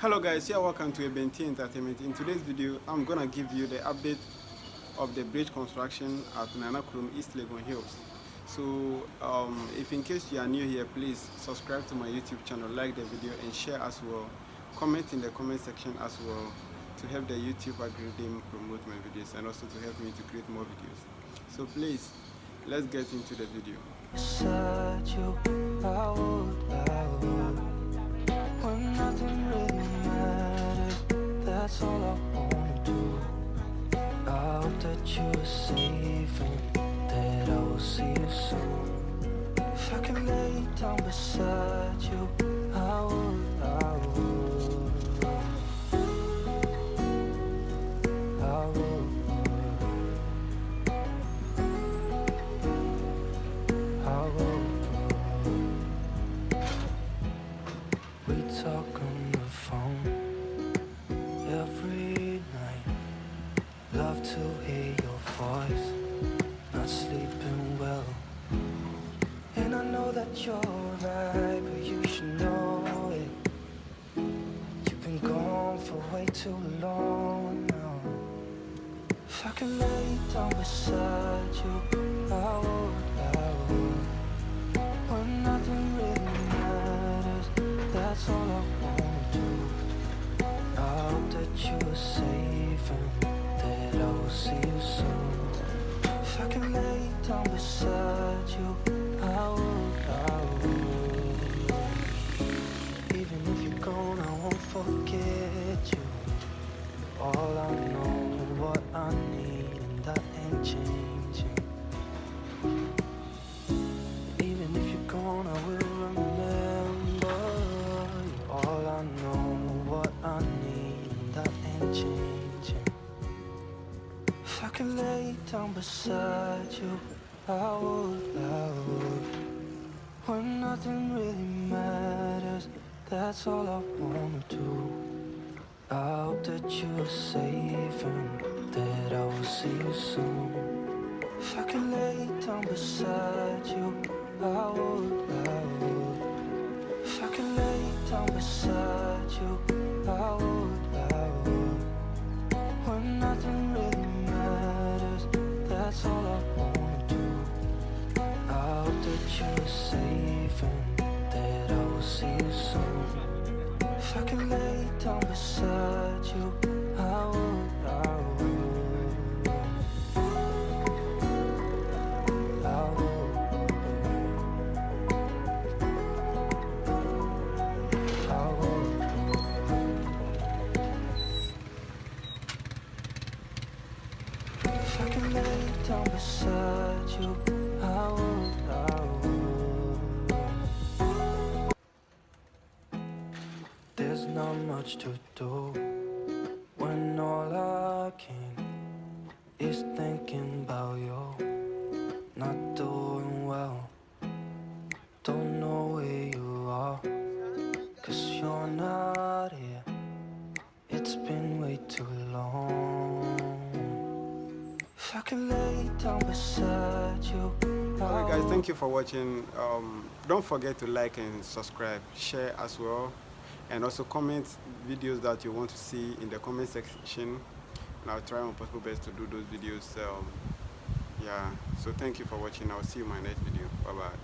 Hello guys, yeah, welcome to Entertainment. In today's video, I'm gonna give you the update of the bridge construction at Nanakrom, East Legon Hills. So, if in case you are new here, please subscribe to my YouTube channel, like the video, and share as well. Comment in the comment section as well to help the YouTube algorithm promote my videos and also to help me to create more videos. So please, let's get into the video. When nothing really matters, that's all I wanna do. I hope that you're safe and that I will see you soon. If I can lay down beside you, I would. We talk on the phone every night. Love to hear your voice. Not sleeping well, and I know that you're right, but you should know it. You've been gone for way too long now. If I can lay down beside you, I would. When nothing really matters, that's all I wanna do. I hope that you are safe and that I will see you soon. If I can lay down beside you, I would. Even if you're gone, I won't forget you. All I know, what I need, and that ain't changing. Even if you're gone, I will remember you. All I know, what I need, and that ain't changing. If I can lay down beside you, I would. When nothing really matters, that's all I wanna do. I hope that you're safe and that I will see you soon. If I can lay down beside you, I would. If I can lay down beside you, I would. When nothing really matters, that's all I wanna do. I hope that you're safe and that I will see you soon. If I can lay down beside you, I would. If I can lay down beside you, I would. There's not much to do when all I can is thinking about you. Not doing well, don't know where you are, 'cause you're not here. It's been way too long. If I can lay down beside you. Alright guys, thank you for watching. Don't forget to like and subscribe, share as well, and also comment videos that you want to see in the comment section, and I'll try my possible best to do those videos. Yeah, so thank you for watching. I'll see you in my next video. Bye bye.